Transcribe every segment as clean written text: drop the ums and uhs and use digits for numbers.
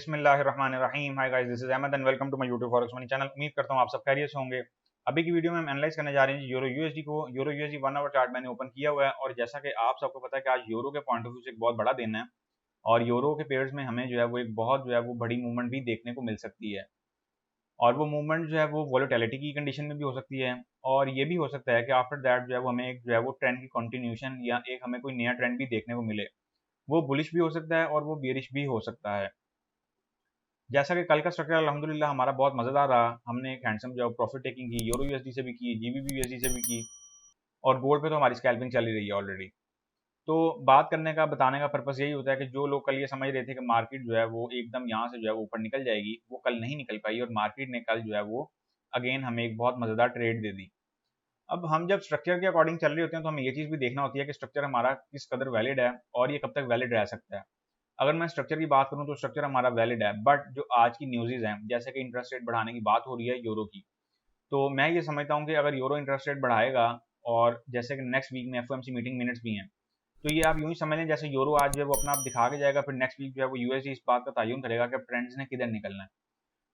बिस्मिल्लाहिर्रहमानिर्रहीम। Hi guys, this is Ahmed and welcome to my YouTube forex money channel. उम्मीद करता हूँ आप सब खैरियत से होंगे। अभी की वीडियो में हम एनालाइज करने जा रहे हैं यूरो यूएसडी को। यूरो यूएसडी 1 आवर चार्ट मैंने ओपन किया हुआ है और जैसा कि आप सबको पता है कि आज यूरो के पॉइंट ऑफ व्यू से एक बहुत बड़ा दिन है और यूरो के पेयर्स में हमें जो है वो एक बहुत जो है वो बड़ी मूवमेंट भी देखने को मिल सकती है। और वो मूवमेंट जो है वो वोलेटिलिटी की कंडीशन में भी हो सकती है और ये भी हो सकता है कि आफ्टर दैट जो है वो हमें एक जो है वो ट्रेंड की कंटिन्यूशन या एक हमें कोई नया ट्रेंड भी देखने को मिले। वो बुलिश भी हो सकता है और वो बेरिश भी हो सकता है। जैसा कि कल का स्ट्रक्चर अल्हम्दुलिल्लाह हमारा बहुत मज़ेदार रहा। हमने एक हैंडसम जो प्रॉफिट टेकिंग की, यूरो यूएसडी से भी की, जीबीपी यूएसडी से भी की और गोल्ड पे तो हमारी स्कैल्पिंग चल ही रही है ऑलरेडी। तो बात करने का, बताने का पर्पस यही होता है कि जो लोग कल ये समझ रहे थे कि मार्केट जो है वो एकदम यहाँ से जो है वो ऊपर निकल जाएगी, वो कल नहीं निकल पाई और मार्केट ने कल जो है वो अगेन हमें एक बहुत मज़ेदार ट्रेड दे दी। अब हम जब स्ट्रक्चर के अकॉर्डिंग चल रहे होते हैं तो हमें ये चीज़ भी देखना होती है कि स्ट्रक्चर हमारा किस कदर वैलिड है और ये कब तक वैलिड रह सकता है। अगर मैं स्ट्रक्चर की बात करूं तो स्ट्रक्चर हमारा वैलिड है, बट जो आज की न्यूज़ेज़ हैं जैसे कि इंटरेस्ट रेट बढ़ाने की बात हो रही है यूरो की, तो मैं ये समझता हूं कि अगर यूरो इंटरेस्ट रेट बढ़ाएगा और जैसे कि नेक्स्ट वीक में एफओएमसी मीटिंग मिनट्स भी हैं, तो ये आप यूं ही समझ लें जैसे यूरो आज जो है वो अपना आप दिखा के जाएगा, फिर नेक्स्ट वीक जो है वो यूएसडी इस बात का तयन करेगा कि ट्रेंड्स ने किधर निकलना है।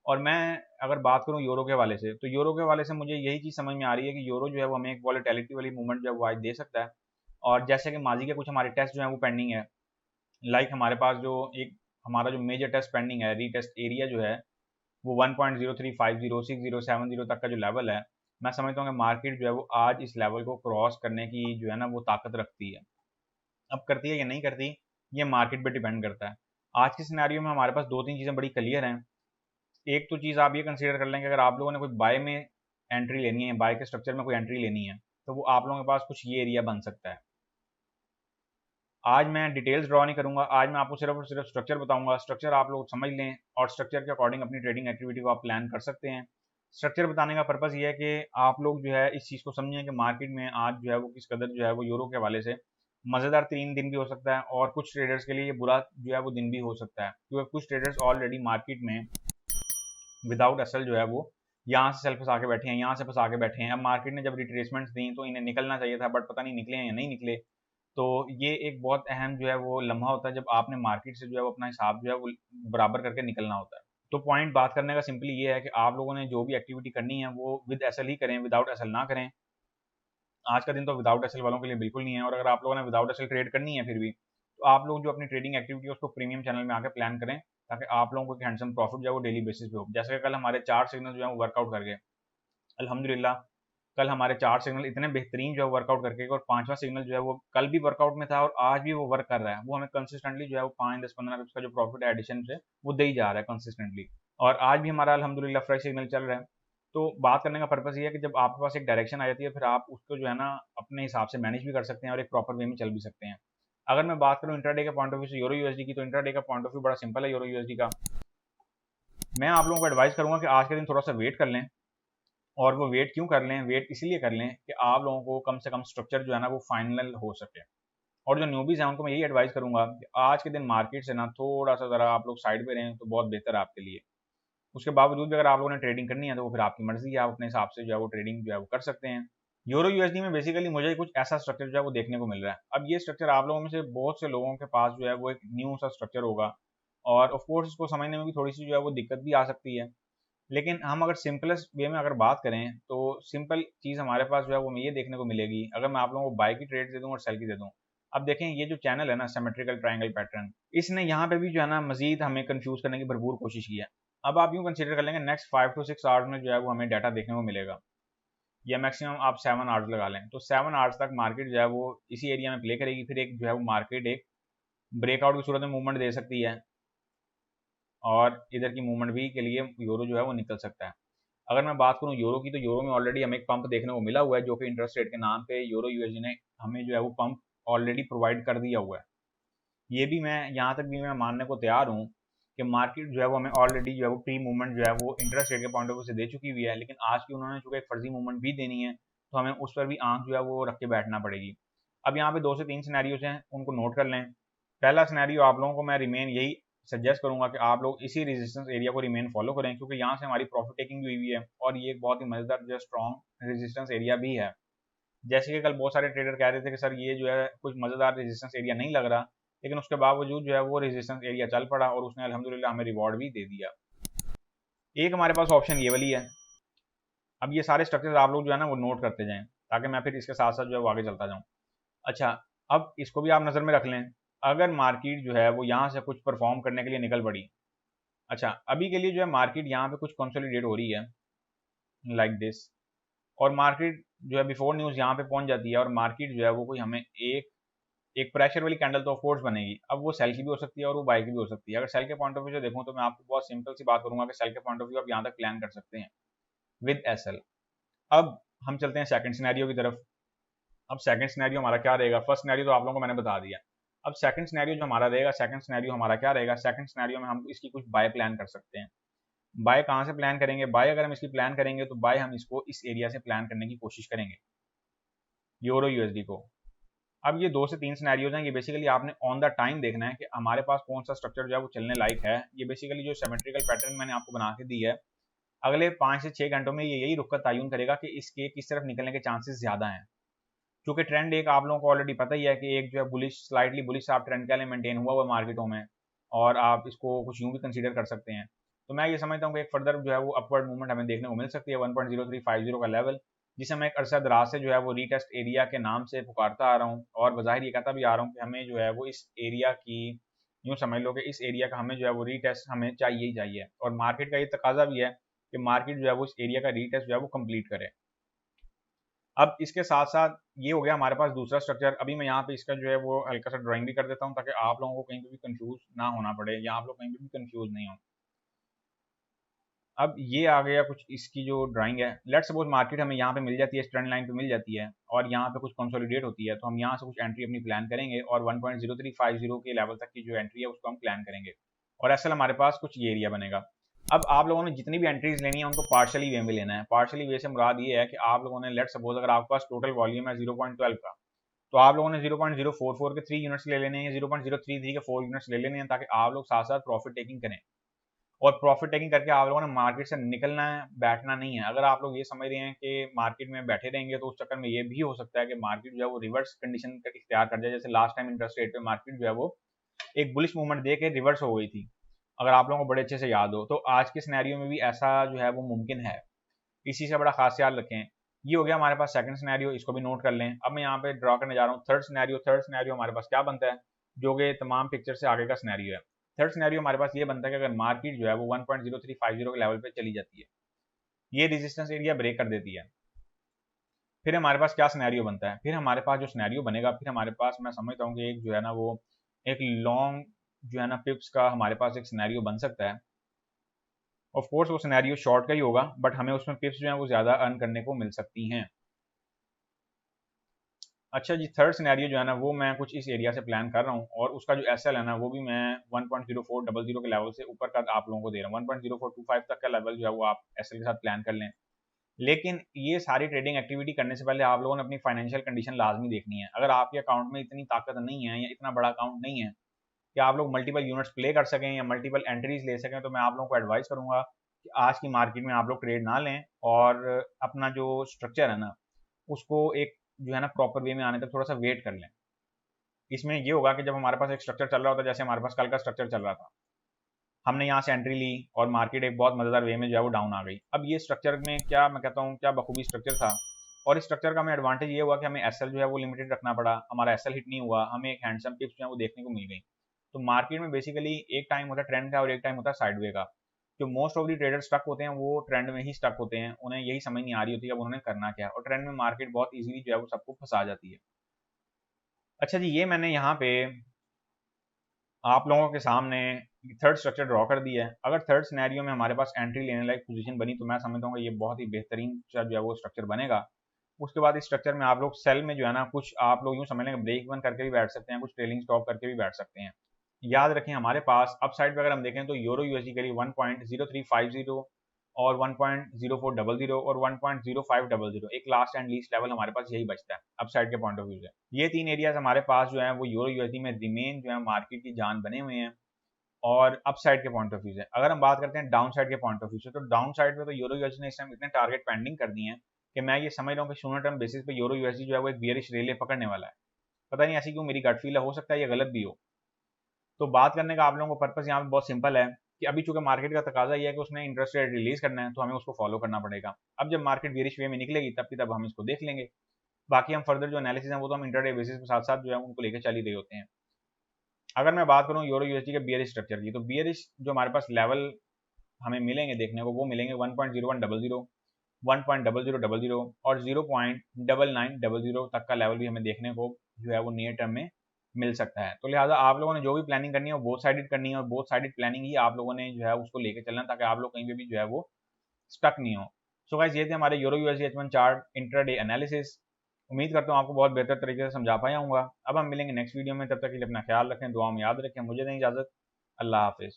और मैं अगर बात करूं यूरो के हवाले से, तो यूरो के हवाले से मुझे यही चीज़ समझ में आ रही है कि यूरो जो है वो हमें एक वॉलेटिलिटी वाली मूवमेंट जो है वो आज दे सकता है। और जैसे कि माजी के कुछ हमारे टेस्ट जो है वो पेंडिंग है, लाइक हमारे पास जो एक हमारा जो मेजर टेस्ट पेंडिंग है, रीटेस्ट एरिया जो है वो 1.03506070 तक का जो लेवल है, मैं समझता हूँ कि मार्केट जो है वो आज इस लेवल को क्रॉस करने की जो है ना वो ताकत रखती है। अब करती है या नहीं करती, ये मार्केट पे डिपेंड करता है। आज के सिनेरियो में हमारे पास दो तीन चीज़ें बड़ी क्लियर हैं। एक तो चीज़ आप ये कंसीडर कर लें कि अगर आप लोगों ने कोई बाय में एंट्री लेनी है, बाय के स्ट्रक्चर में कोई एंट्री लेनी है, तो वो आप लोगों के पास कुछ ये एरिया बन सकता है। आज मैं डिटेल्स ड्रॉ नहीं करूंगा, आज मैं आपको सिर्फ और सिर्फ स्ट्रक्चर बताऊंगा। स्ट्रक्चर आप लोग समझ लें और स्ट्रक्चर के अकॉर्डिंग अपनी ट्रेडिंग एक्टिविटी को आप प्लान कर सकते हैं। स्ट्रक्चर बताने का पर्पस ये है कि आप लोग जो है इस चीज़ को समझें कि मार्केट में आज जो है वो किस कदर जो है वो यूरो के हवाले से मज़ेदार 3 दिन भी हो सकता है और कुछ ट्रेडर्स के लिए ये बुरा जो है वो दिन भी हो सकता है, क्योंकि कुछ ट्रेडर्स ऑलरेडी मार्केट में विदाउट असल जो है वो यहाँ से सेल फंसा के बैठे हैं, यहाँ से फंसा के बैठे हैं। अब मार्केट ने जब रिट्रेसमेंट्स दी तो इन्हें निकलना चाहिए था, बट पता नहीं निकले हैं या नहीं निकले। तो ये एक बहुत अहम जो है वो लम्हा होता है जब आपने मार्केट से जो है वो अपना हिसाब जो है वो बराबर करके निकलना होता है। तो पॉइंट बात करने का सिंपली ये है कि आप लोगों ने जो भी एक्टिविटी करनी है वो विद एसएल ही करें, विदाउट एसएल ना करें। आज का दिन तो विदाउट एसएल वालों के लिए बिल्कुल नहीं है, और अगर आप लोगों ने विदाउट एसएल ट्रेड करनी है फिर भी, तो आप लोग जो अपनी ट्रेडिंग एक्टिविटी है उसको प्रीमियम चैनल में आकर प्लान करें, ताकि आप लोगों को एक हैंडसम प्रॉफिट जो है वो डेली बेसिस पे हो। जैसे कि कल हमारे 4 सिग्नल जो है वो वर्कआउट कर गए अल्हम्दुलिल्लाह। कल हमारे 4 सिग्नल इतने बेहतरीन जो है वर्कआउट करके, और पांचवा सिग्नल जो है वो कल भी वर्कआउट में था और आज भी वो वर्क कर रहा है। वो हमें कंसिस्टेंटली जो है वो 5 10 15 का जो प्रॉफिट एडिशन से वो दे ही जा रहा है कंसिस्टेंटली। और आज भी हमारा अल्हम्दुलिल्लाह फ्रेश सिग्नल चल रहा है। तो बात करने का पर्पस ये है कि जब आपके पास एक डायरेक्शन आ जाती है, फिर आप उसको जो है ना अपने हिसाब से मैनेज भी कर सकते हैं और एक प्रॉपर वे में चल भी सकते हैं। अगर मैं बात करूं इंट्राडे के पॉइंट ऑफ व्यू से यूरो यूएसडी की, तो इंट्राडे का पॉइंट ऑफ व्यू बड़ा सिंपल है यूरो यूएसडी का। मैं आप लोगों को एडवाइस करूंगा कि आज के दिन थोड़ा सा वेट कर लें। और वो वेट क्यों कर लें, वेट इसलिए कर लें कि आप लोगों को कम से कम स्ट्रक्चर जो है ना वो फाइनल हो सके। और जो न्यूबीज हैं उनको मैं यही एडवाइस करूंगा कि आज के दिन मार्केट से ना थोड़ा सा ज़रा आप लोग साइड पे रहें तो बहुत बेहतर है आपके लिए। उसके बावजूद भी अगर आप लोगों ने ट्रेडिंग करनी है तो वो फिर आपकी मर्जी है, आप अपने हिसाब से जो है वो ट्रेडिंग जो है वो कर सकते हैं। यूरो यूएसडी में बेसिकली मुझे कुछ ऐसा स्ट्रक्चर जो है वो देखने को मिल रहा है। अब ये स्ट्रक्चर आप लोगों में से बहुत से लोगों के पास जो है वो एक न्यू सा स्ट्रक्चर होगा और ऑफ कोर्स इसको समझने में भी थोड़ी सी जो है वो दिक्कत भी आ सकती है। लेकिन हम अगर सिंपलेस्ट वे में अगर बात करें तो सिंपल चीज़ हमारे पास जो है वो हमें ये देखने को मिलेगी, अगर मैं आप लोगों को बाय की ट्रेड दे दूं और सेल की दे दूं। अब देखें ये जो चैनल है ना सिमेट्रिकल ट्रायंगल पैटर्न, इसने यहाँ पे भी जो है ना मजीद हमें कंफ्यूज करने की भरपूर कोशिश की है। अब आप यूँ कंसिडर कर लेंगे नेक्स्ट 5 to 6 आवर्स में जो है वो हमें डाटा देखने को मिलेगा, या मैक्सिमम आप 7 आवर्स लगा लें, तो 7 आवर्स तक मार्केट जो है वो इसी एरिया में प्ले करेगी। फिर एक जो है वो मार्केट एक ब्रेकआउट की सूरत में मूवमेंट दे सकती है और इधर की मूवमेंट भी के लिए यूरो जो है वो निकल सकता है। अगर मैं बात करूं यूरो की, तो यूरो में ऑलरेडी हमें एक पंप देखने को मिला हुआ है, जो कि इंटरेस्ट रेट के नाम पे यूरो यूएसडी ने हमें जो है वो पंप ऑलरेडी प्रोवाइड कर दिया हुआ है। ये भी मैं यहाँ तक भी मैं मानने को तैयार हूँ कि मार्केट जो है वो हमें ऑलरेडी जो है वो प्री मूवमेंट जो है वो इंटरेस्ट रेट के पॉइंट ऑफ व्यू से दे चुकी हुई है, लेकिन आज की उन्होंने चूंकि एक फर्जी मूवमेंट भी देनी है, तो हमें उस पर भी आंख जो है वो रख के बैठना पड़ेगी। अब यहाँ पे 2 से 3 सिनेरियोज हैं, उनको नोट कर लें। पहला सिनेरियो आप लोगों को मैं रिमेन यही सजेस्ट करूंगा कि आप लोग इसी रेजिस्टेंस एरिया को रिमेन फॉलो करें, क्योंकि यहाँ से हमारी प्रॉफिट टेकिंग भी हुई है और ये एक बहुत ही मजेदार जो स्ट्रॉन्ग रेजिस्टेंस एरिया भी है। जैसे कि कल बहुत सारे ट्रेडर कह रहे थे कि सर ये जो है कुछ मजेदार रेजिस्टेंस एरिया नहीं लग रहा, लेकिन उसके बावजूद जो है वो रेजिस्टेंस एरिया चल पड़ा और उसने अल्हम्दुलिल्लाह हमें रिवॉर्ड भी दे दिया। एक हमारे पास ऑप्शन ये वाली है। अब ये सारे स्ट्रक्चर्स आप लोग जो है ना वो नोट करते जाएं, ताकि मैं फिर इसके साथ साथ जो है वो आगे चलता जाऊँ। अच्छा, अब इसको भी आप नज़र में रख लें। अगर मार्केट जो है वो यहाँ से कुछ परफॉर्म करने के लिए निकल पड़ी, अच्छा अभी के लिए जो है मार्केट यहाँ पे कुछ कंसोलिडेट हो रही है लाइक दिस, और मार्केट जो है बिफोर न्यूज़ यहाँ पे पहुंच जाती है और मार्केट जो है वो कोई हमें एक एक प्रेशर वाली कैंडल तो ऑफकोर्स बनेगी। अब वो सेल की भी हो सकती है और वो बाय की भी हो सकती है। अगर सेल के पॉइंट ऑफ व्यू से देखूँ तो मैं आपको बहुत सिंपल सी बात करूंगा कि सेल के पॉइंट ऑफ व्यू आप यहाँ तक प्लान कर सकते हैं विद एसएल। अब हम चलते हैं सेकंड सिनेरियो की तरफ। अब सेकंड सिनेरियो हमारा क्या रहेगा? फर्स्ट सिनेरियो तो आप लोगों को मैंने बता दिया। अब सेकंड सिनेरियो जो हमारा रहेगा, सेकंड सिनेरियो हमारा क्या रहेगा? सेकंड सिनेरियो में हम इसकी कुछ बाय प्लान कर सकते हैं। बाय कहाँ से प्लान करेंगे? बाय अगर हम इसकी प्लान करेंगे तो बाय हम इसको इस एरिया से प्लान करने की कोशिश करेंगे, यूरो यूएसडी को। अब ये 2 से 3 सिनेरियोज हैं। ये बेसिकली आपने ऑन द टाइम देखना है कि हमारे पास कौन सा स्ट्रक्चर जो है वो चलने लायक है। ये बेसिकली जो सिमेट्रिकल पैटर्न मैंने आपको बना के दी है, अगले 5 से 6 घंटों में ये यही रुख का तयन करेगा कि इसके किस तरफ निकलने के चांसेस ज़्यादा हैं। क्योंकि ट्रेंड एक आप लोगों को ऑलरेडी पता ही है कि एक जो है बुलिश, स्लाइटली बुलिश आप ट्रेंड के लिए मेंटेन हुआ मार्केटों में, और आप इसको कुछ यूं भी कंसीडर कर सकते हैं। तो मैं ये समझता हूँ कि एक फर्दर जो है वो अपवर्ड मूवमेंट हमें देखने को मिल सकती है 1.0350 का लेवल, जिसे मैं एक अरसा दराज से जो है वो रीटेस्ट एरिया के नाम से पुकारता आ रहा हूँ, और बज़ाहिर ये कहता भी आ रहा हूँ कि हमें जो है वो इस एरिया की, यूँ समझ लो कि इस एरिया का हमें जो है वो रीटेस्ट हमें चाहिए ही चाहिए, और मार्केट का ये तकाजा भी है कि मार्केट जो है वो इस एरिया का रीटेस्ट जो है वो कंप्लीट करे। अब इसके साथ साथ ये हो गया हमारे पास दूसरा स्ट्रक्चर। अभी मैं यहाँ पे इसका जो है वो हल्का सा ड्राइंग भी कर देता हूँ, ताकि आप लोगों को कहीं पे भी कंफ्यूज ना होना पड़े, या आप लोग कहीं पे भी कंफ्यूज नहीं हो। अब ये आ गया कुछ इसकी जो ड्राइंग है। लेट्स सपोज मार्केट हमें यहाँ पे मिल जाती है, ट्रेंड लाइन पे मिल जाती है, और यहाँ पे कुछ कंसोलिडेट होती है, तो हम यहाँ से कुछ एंट्री अपनी प्लान करेंगे, और 1.0350 के लेवल तक की जो एंट्री है उसको हम प्लान करेंगे, और असल हमारे पास कुछ ये एरिया बनेगा। अब आप लोगों ने जितनी भी एंट्रीज लेनी है उनको पार्शली वे में लेना है। पार्शली वे से मुराद ये है कि आप लोगों ने, लेट सपोज अगर आपके पास टोटल वॉल्यूम है 0.12 का, तो आप लोगों ने 0.044 के 3 यूनिट्स ले लेने हैं, 0.033 के 4 यूनिट्स ले लेने हैं, ताकि आप लोग साथ साथ प्रॉफिट टेकिंग करें। और प्रॉफिट टेकिंग करके आप लोगों ने मार्केट से निकलना है, बैठना नहीं है। अगर आप लोग ये समझ रहे हैं कि मार्केट में बैठे रहेंगे तो उस चक्कर में ये भी हो सकता है कि मार्केट जो है वो रिवर्स कंडीशन इख्तियार कर जाए, जैसे लास्ट टाइम इंटरेस्ट रेट पे मार्केट जो है वो एक बुलिश मूवमेंट दे के रिवर्स हो गई थी, अगर आप लोगों को बड़े अच्छे से याद हो। तो आज के सिनेरियो में भी ऐसा जो है वो मुमकिन है, इसी से बड़ा खास ख्याल रखें। ये हो गया हमारे पास सेकंड सिनेरियो, इसको भी नोट कर लें। अब मैं यहाँ पे ड्रॉ करने जा रहा हूँ थर्ड सिनेरियो। थर्ड सिनेरियो हमारे पास क्या बनता है, जो कि तमाम पिक्चर से आगे का सिनेरियो है। थर्ड सिनेरियो हमारे पास ये बनता है कि अगर मार्केट जो है वो 1.0350 के लेवल पे चली जाती है, ये रेजिस्टेंस एरिया ब्रेक कर देती है, फिर हमारे पास क्या सिनेरियो बनता है? फिर हमारे पास जो सिनेरियो बनेगा, फिर हमारे पास मैं समझता हूँ कि एक जो है ना वो एक लॉन्ग जो है ना पिप्स का हमारे पास एक सिनेरियो बन सकता है। ऑफ कोर्स वो सिनेरियो शॉर्ट का ही होगा, बट हमें उसमें पिप्स जो है वो ज़्यादा अर्न करने को मिल सकती हैं। अच्छा जी, थर्ड सिनेरियो जो है ना वो मैं कुछ इस एरिया से प्लान कर रहा हूँ, और उसका जो एसएल है ना वो भी मैं 1.0400 के लेवल से ऊपर का आप लोगों को दे रहा हूँ। 1.0425 तक का लेवल जो है वो आप एसएल के साथ प्लान कर लें। लेकिन ये सारी ट्रेडिंग एक्टिविटी करने से पहले आप लोगों ने अपनी फाइनेंशियल कंडीशन लाजमी देखनी है। अगर आपके अकाउंट में इतनी ताकत नहीं है, या इतना बड़ा अकाउंट नहीं है कि आप लोग मल्टीपल यूनिट्स प्ले कर सकें या मल्टीपल एंट्रीज ले सकें, तो मैं आप लोगों को एडवाइस करूंगा कि आज की मार्केट में आप लोग ट्रेड ना लें, और अपना जो स्ट्रक्चर है ना उसको एक जो है ना प्रॉपर वे में आने तक थोड़ा सा वेट कर लें। इसमें ये होगा कि जब हमारे पास एक स्ट्रक्चर चल रहा होता है, जैसे हमारे पास कल का स्ट्रक्चर चल रहा था, हमने यहाँ से एंट्री ली और मार्केट एक बहुत मजेदार वे में जो है वो डाउन आ गई। अब ये स्ट्रक्चर में क्या मैं कहता हूँ क्या बखूबी स्ट्रक्चर था, और इस स्ट्रक्चर का हमें एडवांटेज ये हुआ कि हमें एसएल जो है वो लिमिटेड रखना पड़ा, हमारा एसएल हिट नहीं हुआ, हमें एक हैंडसम टिप्स जो है वो देखने को मिल गई। तो मार्केट में बेसिकली एक टाइम होता है ट्रेंड का और एक टाइम होता है साइडवे का। जो most of the trader stuck होते हैं वो ट्रेंड में ही स्टक होते हैं, उन्हें यही समझ नहीं आ रही होती है अब उन्होंने करना क्या है, और ट्रेंड में मार्केट बहुत इजीली जो है वो सबको फंसा जाती है। अच्छा जी, ये मैंने यहाँ पे आप लोगों के सामने थर्ड स्ट्रक्चर ड्रॉ कर दिया है। अगर थर्ड सिनेरियो में हमारे पास एंट्री लेने लायक पोजीशन बनी, तो मैं समझता हूँ ये बहुत ही बेहतरीन सा जो है वो स्ट्रक्चर बनेगा। उसके बाद इस स्ट्रक्चर में आप लोग सेल में जो है ना कुछ आप लोग यूँ समझ लेंगे ब्रेक इवन करके भी बैठ सकते हैं, कुछ ट्रेलिंग स्टॉप करके भी बैठ सकते हैं। याद रखें हमारे पास अप साइड पर अगर हम देखें तो यूरो यूएसडी के लिए 1.0350 और 1.0400 और 1.0500, एक लास्ट एंड लीस्ट लेवल हमारे पास यही बचता है अप साइड के पॉइंट ऑफ व्यू से। ये तीन एरियाज हमारे पास जो है वो यूरो यूएसडी में रिमेन जो है मार्केट की जान बने हुए हैं, और अप साइड के पॉइंट ऑफ व्यू से। अगर हम बात करते हैं डाउन साइड के पॉइंट ऑफ व्यू से, तो डाउन साइड पे तो यूरो यूएसडी ने इस टाइम इतने टारगेट पेंडिंग कर दिए हैं कि मैं ये समझ रहा हूँ कि शॉर्ट टर्म बेसिस पे यूरो यूएसडी जो है वो एक बियरिश रेले पकड़ने वाला है। पता नहीं ऐसी क्यों मेरी गट फील है, हो सकता है ये गलत भी हो। तो बात करने का आप लोगों को पर्पस यहाँ पे बहुत सिंपल है कि अभी चूंकि मार्केट का तकाजा ये है कि उसने इंटरेस्ट रेट रिलीज करना है, तो हमें उसको फॉलो करना पड़ेगा। अब जब मार्केट बेरिश वे में निकलेगी तब की तब हम इसको देख लेंगे। बाकी हम फर्दर जो एनालिसिस है वो तो हम इंटरडे बेसिस के साथ साथ जो है उनको लेकर चल ही रहे होते हैं। अगर मैं बात करूँ यूरो यूएसडी के बियरिश स्ट्रक्चर की, तो बियरिश जो हमारे पास लेवल हमें मिलेंगे देखने को, वो मिलेंगे 1.0100, 1.0000 और 0.9900 तक का लेवल भी हमें देखने को जो है वो नियर टर्म में मिल सकता है। तो लिहाजा आप लोगों ने जो भी प्लानिंग करनी है वो बोथ साइडेड करनी है, और बोथ साइडेड प्लानिंग ही आप लोगों ने जो है उसको लेकर चलना, ताकि आप लोग कहीं पे भी जो है वो स्टक नहीं हो। सो गाइस, ये थे हमारे euro USD H1 chart intraday analysis. उम्मीद करता हूँ आपको बहुत बेहतर तरीके से समझा पाया हूँ। अब हम मिलेंगे नेक्स्ट वीडियो में, तब तक के लिए अपना ख्याल रखें, दुआ में याद रखें। मुझे दें इजाज़त। अल्लाह हाफिज़।